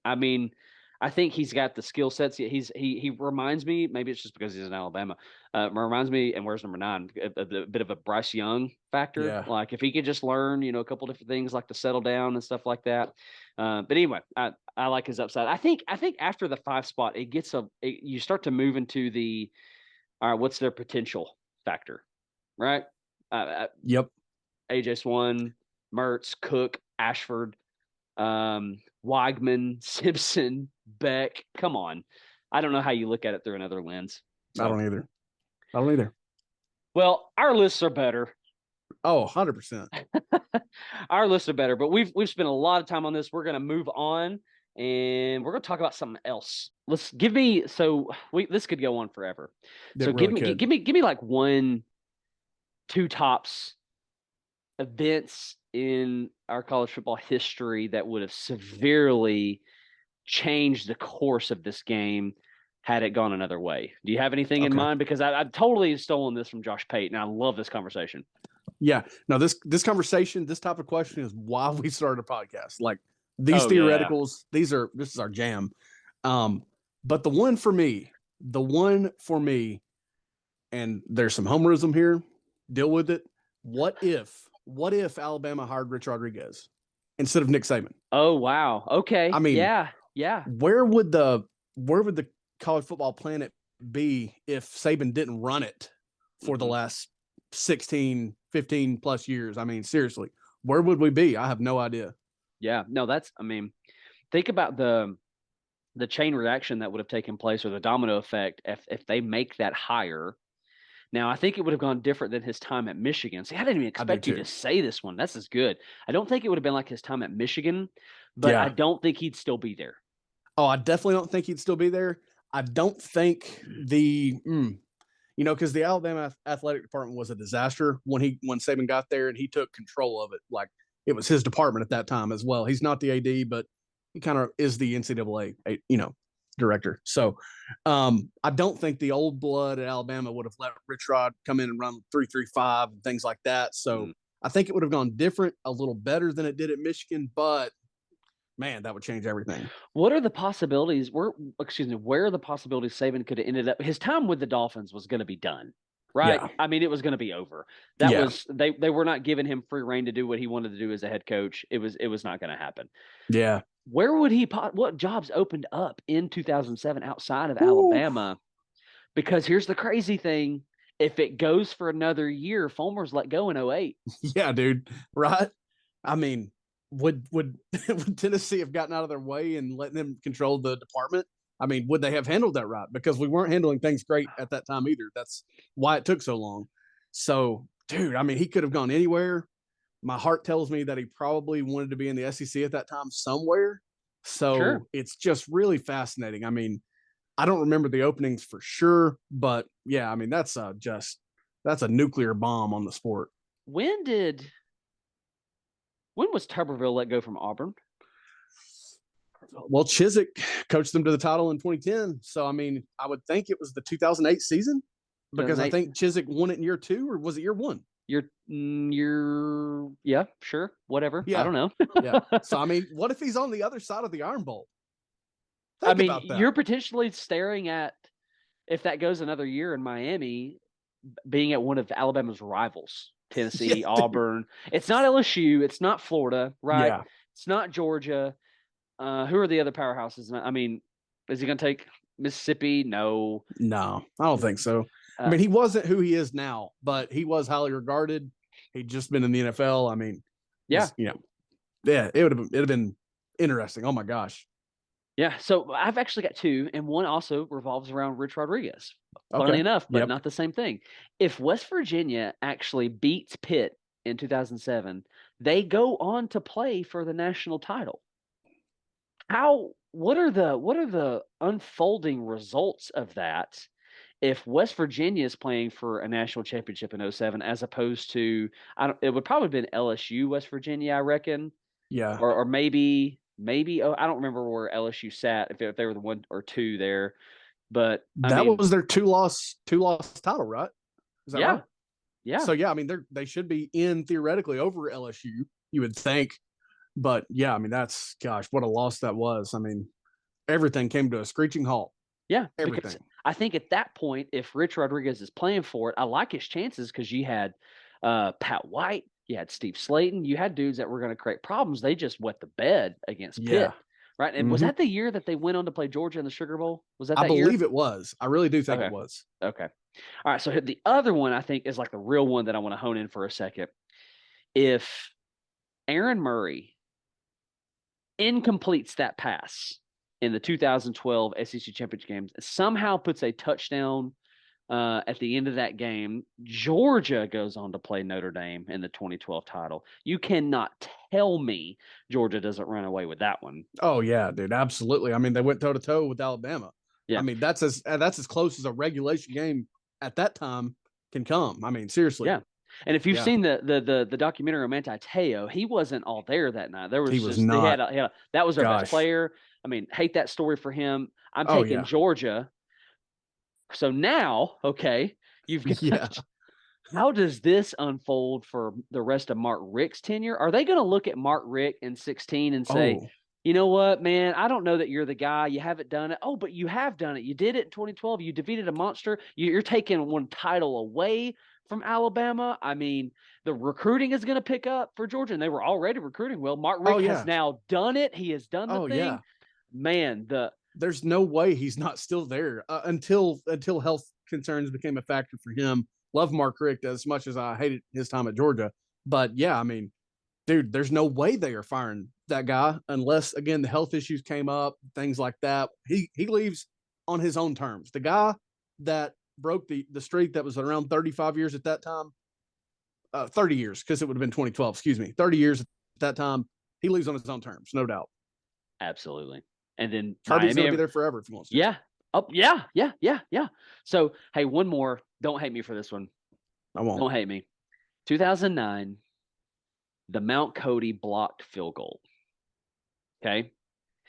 S2: I think he's got the skill sets. He reminds me, maybe it's just because he's in Alabama, reminds me, and where's number 9, a bit of a Bryce Young factor.
S3: Yeah.
S2: Like if he could just learn, a couple different things like to settle down and stuff like that. But anyway, I like his upside. I think after the 5 spot, you start to move into the, all right, what's their potential factor, right?
S3: Yep.
S2: AJ Swan, Mertz, Cook, Ashford, Weigman, Simpson, Beck. Come on. I don't know how you look at it through another lens. So.
S3: I don't either.
S2: Well, our lists are better.
S3: Oh, 100%.
S2: Our lists are better, but we've spent a lot of time on this. We're going to move on, and we're going to talk about something else. This could go on forever. Give me like 1, 2 tops events in our college football history that would have severely changed the course of this game had it gone another way. Do you have anything in mind? Because I've totally stolen this from Josh Pate, and I love this conversation.
S3: Yeah. No, this conversation, this type of question is why we started a podcast. Like these theoreticals, this is our jam. But the one for me, and there's some homerism here, deal with it. What if Alabama hired Rich Rodriguez instead of Nick Saban?
S2: Oh, wow. Okay.
S3: I mean,
S2: yeah.
S3: Where would the college football planet be if Saban didn't run it for the last 16, 15 plus years? I mean, seriously, where would we be? I have no idea.
S2: Yeah, no, think about the chain reaction that would have taken place, or the domino effect if they make that hire. Now, I think it would have gone different than his time at Michigan. See, I didn't even expect you
S3: too.
S2: to say this one. This is good. I don't think it would have been like his time at Michigan, but I
S3: Yeah.
S2: don't think he'd still be there.
S3: Oh, I definitely don't think he'd still be there. I don't think because the Alabama athletic department was a disaster when Saban got there and he took control of it. Like it was his department at that time as well. He's not the AD, but he kind of is the NCAA, director. So I don't think the old blood at Alabama would have let Rich Rod come in and run 3-3-5 and things like that. So I think it would have gone different, a little better than it did at Michigan, but man, that would change everything.
S2: What are the possibilities? Where are the possibilities Saban could have ended up? His time with the Dolphins was going to be done, right?
S3: Yeah.
S2: I mean, it was going to be over. They were not giving him free reign to do what he wanted to do as a head coach. It was not going to happen.
S3: Yeah.
S2: Where would what jobs opened up in 2007 outside of
S3: Ooh.
S2: Alabama? Because here's the crazy thing. If it goes for another year, Fulmer's let go in 08.
S3: Yeah, dude. Right. I mean, would Tennessee have gotten out of their way and letting them control the department? I mean, would they have handled that right? Because we weren't handling things great at that time either. That's why it took so long. So, dude, I mean, he could have gone anywhere. My heart tells me that he probably wanted to be in the SEC at that time somewhere. So
S2: Sure.
S3: It's just really fascinating. I mean, I don't remember the openings for sure, but yeah, I mean, that's a nuclear bomb on the sport.
S2: When was Tuberville let go from Auburn?
S3: Well, Chiswick coached them to the title in 2010. So, I mean, I would think it was the 2008 season because I think Chiswick won it in year 2, or was it year 1?
S2: Yeah, sure, whatever.
S3: Yeah.
S2: I don't know.
S3: Yeah. So, I mean, what if he's on the other side of the Iron Bowl?
S2: I mean, you're potentially staring at, if that goes another year in Miami, being at one of Alabama's rivals, Tennessee,
S3: Yeah,
S2: Auburn. It's not LSU. It's not Florida, right?
S3: Yeah.
S2: It's not Georgia. Who are the other powerhouses? I mean, is he going to take Mississippi? No.
S3: No, I don't think so. I mean, he wasn't who he is now, but he was highly regarded. He'd just been in the NFL. I mean,
S2: yeah,
S3: it would have been interesting. Oh my gosh.
S2: Yeah, so I've actually got 2, and one also revolves around Rich Rodriguez. Funny enough, but not the same thing. If West Virginia actually beats Pitt in 2007, they go on to play for the national title. What are the unfolding results of that if West Virginia is playing for a national championship in 2007 as opposed to it would probably have been LSU, West Virginia, I reckon.
S3: Yeah.
S2: Or maybe I don't remember where LSU sat, if they were the 1 or 2 there, but
S3: that was their two loss title, right? Is that right?
S2: Yeah.
S3: So yeah, I mean they should be in theoretically over LSU, you would think, but yeah, I mean gosh, what a loss that was. I mean, everything came to a screeching halt.
S2: Yeah,
S3: everything.
S2: I think at that point, if Rich Rodriguez is playing for it, I like his chances because you had Pat White. You had Steve Slayton. You had dudes that were going to create problems. They just wet the bed against Pitt, right? And was that the year that they went on to play Georgia in the Sugar Bowl? Was that year?
S3: I believe it was. I really do think it was.
S2: Okay. All right. So the other one I think is like the real one that I want to hone in for a second. If Aaron Murray incompletes that pass in the 2012 SEC Championship games, somehow puts a touchdown at the end of that game, Georgia goes on to play Notre Dame in the 2012 title. You cannot tell me Georgia doesn't run away with that one.
S3: Oh yeah, dude, absolutely. I mean, they went toe to toe with Alabama.
S2: Yeah.
S3: I mean, that's as close as a regulation game at that time can come. I mean, seriously.
S2: Yeah. And if you've seen the documentary on Manti Te'o, he wasn't all there that night. He was not. That was our best player. I mean, hate that story for him. I'm taking Georgia. So now, you've got how does this unfold for the rest of Mark Richt's tenure? Are they going to look at Mark Richt in 2016 and say, you know what, man, I don't know that you're the guy. You haven't done it. Oh, but you have done it. You did it in 2012. You defeated a monster. You're taking one title away from Alabama. I mean, the recruiting is going to pick up for Georgia, and they were already recruiting well. Mark Richt has now done it. He has done the thing. Yeah. Man,
S3: there's no way he's not still there until health concerns became a factor for him. Love Mark Richt as much as I hated his time at Georgia. But yeah, I mean, dude, there's no way they are firing that guy unless, again, the health issues came up, things like that. He leaves on his own terms. The guy that broke the streak that was around 35 years at that time. 30 years, because it would have been 2012. Excuse me, 30 years at that time. He leaves on his own terms, no doubt.
S2: Absolutely. And then
S3: Kirby's going to be there forever if he wants to.
S2: Yeah. Oh, yeah. So, hey, one more. Don't hate me for this one.
S3: I won't.
S2: Don't hate me. 2009, the Mount Cody blocked field goal. Okay.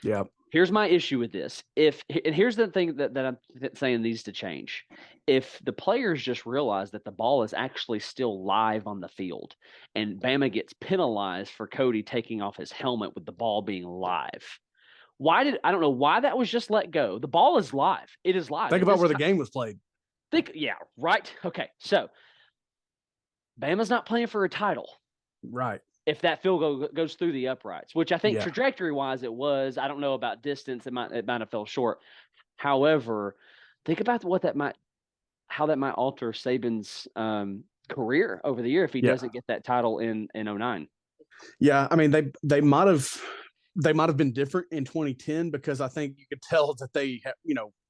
S3: Yeah.
S2: Here's my issue with this. And here's the thing that I'm saying needs to change. If the players just realize that the ball is actually still live on the field and Bama gets penalized for Cody taking off his helmet with the ball being live. I don't know why that was just let go. The ball is live. It is live.
S3: Think about where the game was played.
S2: Yeah, right. Okay. So Bama's not playing for a title.
S3: Right.
S2: If that field goal goes through the uprights, which I think trajectory-wise it was. I don't know about distance. It might have fell short. However, think about how that might alter Saban's career over the year if he doesn't get that title in 2009.
S3: Yeah, I mean they might have been different in 2010 because I think you could tell that they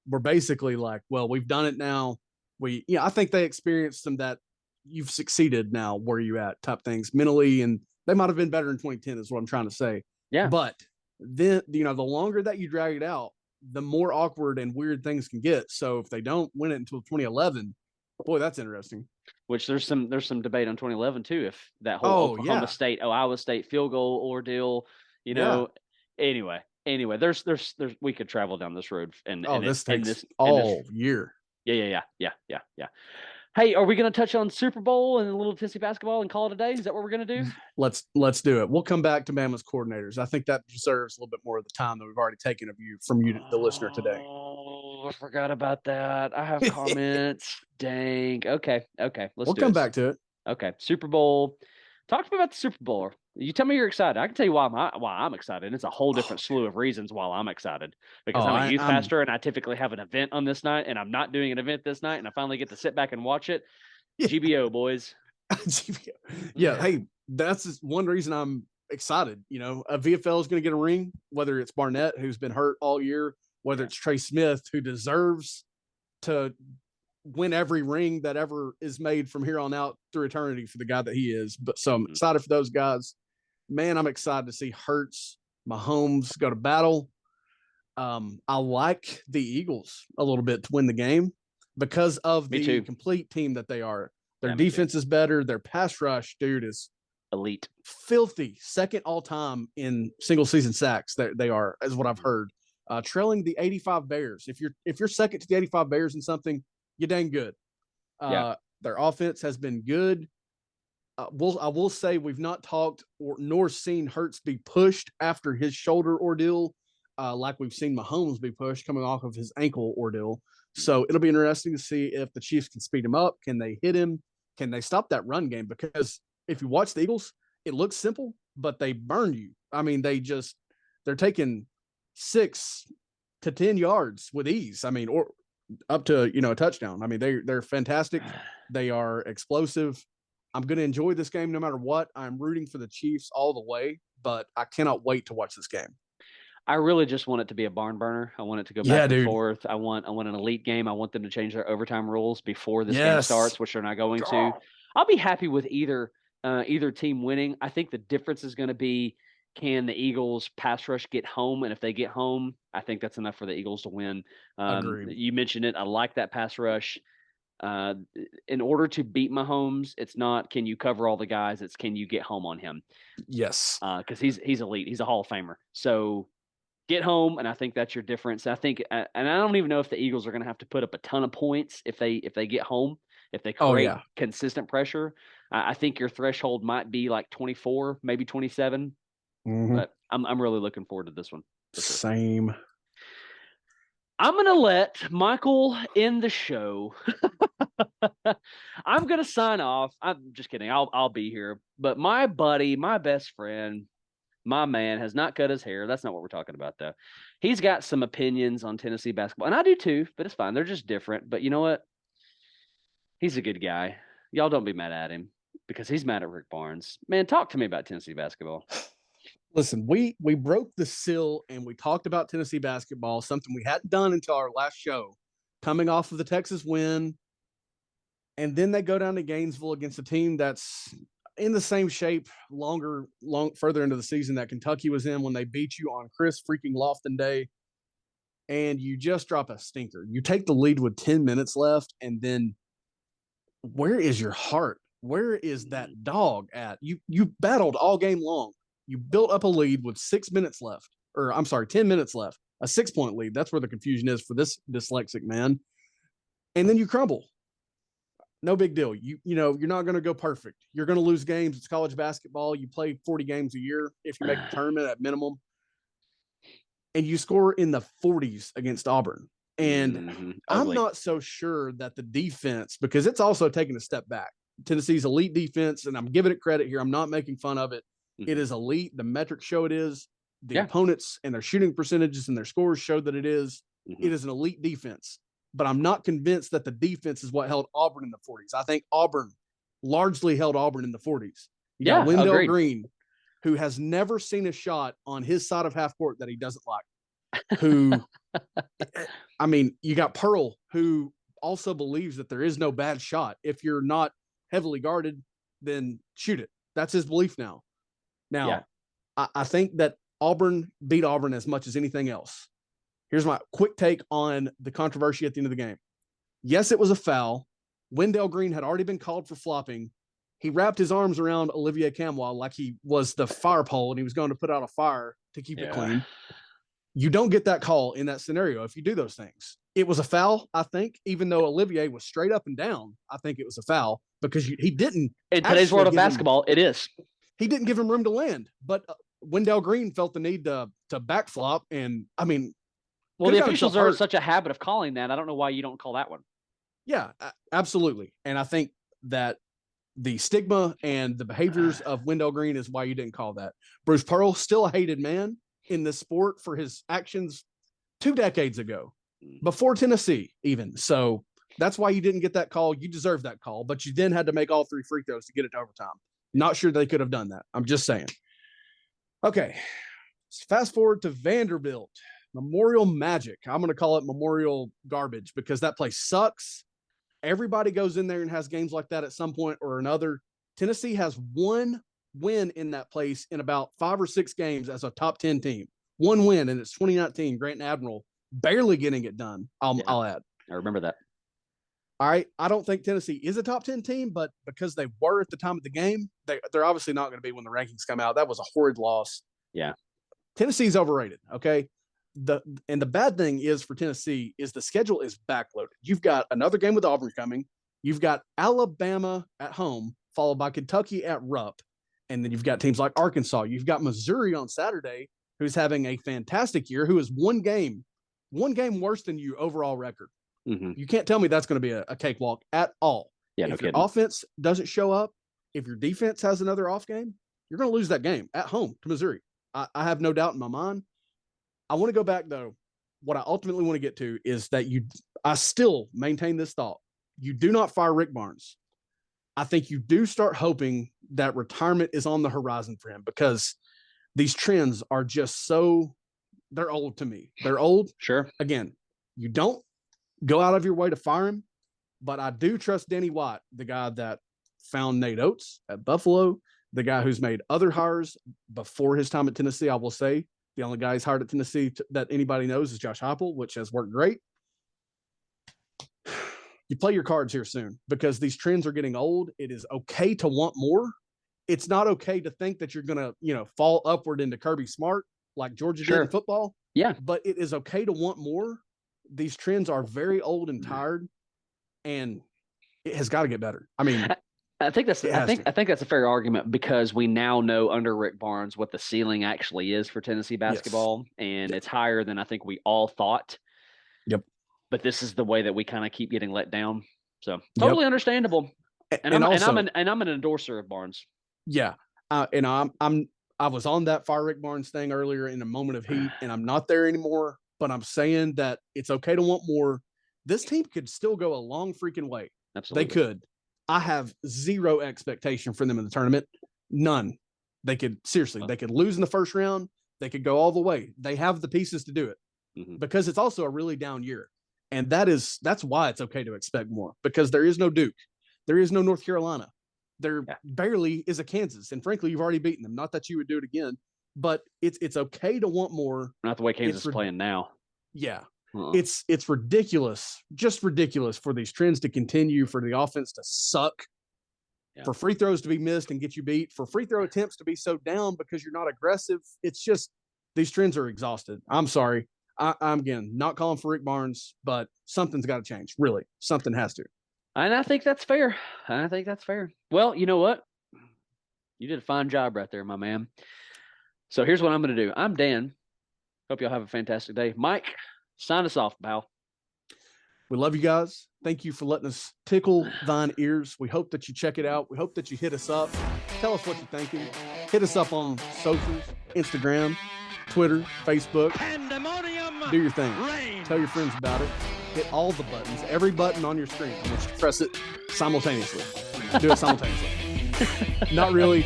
S3: were basically like, well, we've done it now. I think they experienced some that you've succeeded now where you at type things mentally, and they might have been better in 2010 is what I'm trying to say.
S2: Yeah.
S3: But then, the longer that you drag it out, the more awkward and weird things can get. So if they don't win it until 2011, boy, that's interesting.
S2: Which there's some debate on 2011 too, if that whole Oklahoma State, Iowa State field goal ordeal, Anyway, there's we could travel down this road
S3: this takes all year.
S2: Yeah. Hey, are we going to touch on Super Bowl and a little Tennessee basketball and call it a day? Is that what we're going to do?
S3: Let's do it. We'll come back to Bama's coordinators. I think that deserves a little bit more of the time that we've already taken from you, the listener, today.
S2: Oh, I forgot about that. I have comments. Dang. Okay.
S3: We'll come back to it.
S2: Okay. Super Bowl. Talk to me about the Super Bowl. You tell me you're excited. I can tell you why I'm excited. It's a whole different slew of reasons why I'm excited. Because I'm a youth pastor and I typically have an event on this night, and I'm not doing an event this night, and I finally get to sit back and watch it. GBO, boys.
S3: GBO. Yeah, hey, that's one reason I'm excited. A VFL is going to get a ring, whether it's Barnett, who's been hurt all year, whether it's Trey Smith, who deserves to win every ring that ever is made from here on out through eternity for the guy that he is. But so I'm excited for those guys. Man, I'm excited to see Hurts, Mahomes go to battle. I like the Eagles a little bit to win the game because of the complete team that they are. Their defense is better. Their pass rush, dude, is
S2: elite,
S3: filthy. Second all time in single season sacks. They are, as what I've heard. Trailing the 85 Bears. If you're second to the 85 Bears in something, you're dang good. Their offense has been good. I will say we've not talked nor seen Hurts be pushed after his shoulder ordeal, like we've seen Mahomes be pushed coming off of his ankle ordeal. So it'll be interesting to see if the Chiefs can speed him up. Can they hit him? Can they stop that run game? Because if you watch the Eagles, it looks simple, but they burn you. I mean, they're taking 6 to 10 yards with ease. I mean, or up to a touchdown. I mean, they're fantastic. They are explosive. I'm going to enjoy this game no matter what. I'm rooting for the Chiefs all the way, but I cannot wait to watch this game.
S2: I really just want it to be a barn burner. I want it to go back and forth. I want an elite game. I want them to change their overtime rules before this game starts, which they're not going to. I'll be happy with either team winning. I think the difference is going to be, can the Eagles pass rush get home? And if they get home, I think that's enough for the Eagles to win. You mentioned it. I like that pass rush. In order to beat Mahomes, it's not can you cover all the guys, it's can you get home on him.
S3: Yes.
S2: Because he's elite. He's a Hall of Famer. So get home, and I think that's your difference. I think, and I don't even know if the Eagles are going to have to put up a ton of points if they get home, if they create consistent pressure. I think your threshold might be like 24, maybe 27. Mm-hmm. But I'm really looking forward to this one.
S3: Same.
S2: I'm going to let Michael end the show. I'm going to sign off. I'm just kidding. I'll be here. But my buddy, my best friend, my man has not cut his hair. That's not what we're talking about, though. He's got some opinions on Tennessee basketball. And I do, too, but it's fine. They're just different. But you know what? He's a good guy. Y'all don't be mad at him because he's mad at Rick Barnes. Man, talk to me about Tennessee basketball.
S3: Listen, we broke the seal and we talked about Tennessee basketball, something we hadn't done until our last show, coming off of the Texas win, And then they go down to Gainesville against a team that's in the same shape further into the season that Kentucky was in when they beat you on Chris freaking Lofton Day. And you just drop a stinker. You take the lead with 10 minutes left, and then where is your heart? Where is that dog at? You battled all game long. You built up a lead with 6 minutes left, or I'm sorry, 10 minutes left, a 6-point lead. That's where the confusion is for this dyslexic man. And then you crumble. No big deal. You know, you're not going to go perfect. You're going to lose games. It's college basketball. You play 40 games a year if you make the tournament at minimum. And you score in the 40s against Auburn. And I'm not so sure that the defense, because it's also taking a step back. Tennessee's elite defense, and I'm giving it credit here. I'm not making fun of it. It is elite. The metrics show it is. The opponents and their shooting percentages and their scores show that it is. It is an elite defense. But I'm not convinced that the defense is what held Auburn in the 40s. I think Auburn largely held Auburn in the 40s. You got Wendell Green, who has never seen a shot on his side of half court that he doesn't like. Who, I mean, you got Pearl, who also believes that there is no bad shot. If you're not heavily guarded, then shoot it. That's his belief now. I think that Auburn beat Auburn as much as anything else. Here's my quick take on the controversy at the end of the game. Yes, it was a foul. Wendell Green had already been called for flopping. He wrapped his arms around Olivier Camwell like he was the fire pole and he was going to put out a fire to keep it clean. You don't get that call in that scenario if you do those things. It was a foul, I think, even though Olivier was straight up and down. I think it was a foul because he didn't.
S2: In today's world of basketball, it is.
S3: He didn't give him room to land, but Wendell Green felt the need to backflop. And I mean,
S2: well, the officials are in such a habit of calling that. I don't know why you don't call that one.
S3: Yeah, absolutely. And I think that the stigma and the behaviors of Wendell Green is why you didn't call that. Bruce Pearl, still a hated man in this sport for his actions 2 decades ago, before Tennessee even. So that's why you didn't get that call. You deserve that call, but you then had to make all 3 free throws to get it to overtime. Not sure they could have done that. I'm just saying. Okay, let's fast forward to Vanderbilt. Memorial Magic. I'm going to call it Memorial Garbage because that place sucks. Everybody goes in there and has games like that at some point or another. Tennessee has 1 win in that place in about 5 or 6 games as a top 10 team. 1 win, and it's 2019. Grant and Admiral barely getting it done. I'll add.
S2: I remember that.
S3: All right. I don't think Tennessee is a top 10 team, but because they were at the time of the game, they're obviously not going to be when the rankings come out. That was a horrid loss.
S2: Yeah.
S3: Tennessee's overrated. Okay. The bad thing is for Tennessee is the schedule is backloaded. You've got another game with Auburn coming. You've got Alabama at home, followed by Kentucky at Rupp. And then you've got teams like Arkansas. You've got Missouri on Saturday, who's having a fantastic year, who is one game worse than you overall record. You can't tell me that's going to be a cakewalk at all.
S2: Yeah,
S3: if your offense doesn't show up, if your defense has another off game, you're going to lose that game at home to Missouri. I have no doubt in my mind. I want to go back, though. What I ultimately want to get to is that I still maintain this thought. You do not fire Rick Barnes. I think you do start hoping that retirement is on the horizon for him because these trends are just they're old to me. They're old.
S2: Sure.
S3: Again, you don't go out of your way to fire him, but I do trust Danny White, the guy that found Nate Oates at Buffalo, the guy who's made other hires before his time at Tennessee. I will say the only guy he's hired at Tennessee that anybody knows is Josh Heupel, which has worked great. You play your cards here soon because these trends are getting old. It is okay to want more. It's not okay to think that you're going to, fall upward into Kirby Smart like Georgia did in football.
S2: Yeah.
S3: But it is okay to want more. These trends are very old and tired, and it has got to get better. I mean,
S2: I think that's a fair argument because we now know under Rick Barnes what the ceiling actually is for Tennessee basketball, and it's higher than I think we all thought.
S3: Yep.
S2: But this is the way that we kind of keep getting let down. So totally understandable. And I'm an endorser of Barnes.
S3: Yeah. And I was on that fire Rick Barnes thing earlier in a moment of heat, and I'm not there anymore. But I'm saying that it's okay to want more. This team could still go a long freaking way.
S2: Absolutely.
S3: They could. I have zero expectation for them in the tournament. None. They could lose in the first round. They could go all the way. They have the pieces to do it because it's also a really down year. And that's why it's okay to expect more because there is no Duke. There is no North Carolina. There
S2: Yeah.
S3: barely is a Kansas. And frankly, you've already beaten them. Not that you would do it again, but it's okay to want more.
S2: Not the way Kansas is playing now.
S3: Yeah.
S2: Uh-uh.
S3: It's ridiculous, just ridiculous for these trends to continue, for the offense to suck, for free throws to be missed and get you beat, for free throw attempts to be so down because you're not aggressive. It's just, these trends are exhausted. I'm sorry. I'm again not calling for Rick Barnes, but something's got to change. Really, something has to.
S2: And I think that's fair. Well, you know what? You did a fine job right there, my man. So here's what I'm going to do. I'm Dan. Hope y'all have a fantastic day. Mike, sign us off, pal.
S3: We love you guys. Thank you for letting us tickle thine ears. We hope that you check it out. We hope that you hit us up. Tell us what you're thinking. Hit us up on socials, Instagram, Twitter, Facebook.
S1: Pandemonium
S3: Do your thing.
S1: Reigns.
S3: Tell your friends about it. Hit all the buttons, every button on your screen. I want you to press it simultaneously. Do it simultaneously. Not really.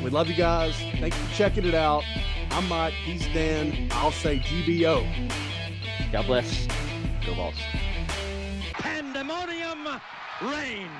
S3: We love you guys. Thank you for checking it out. I'm Mike. He's Dan. I'll say GBO.
S2: God bless. Go Vols.
S1: Pandemonium Reigns.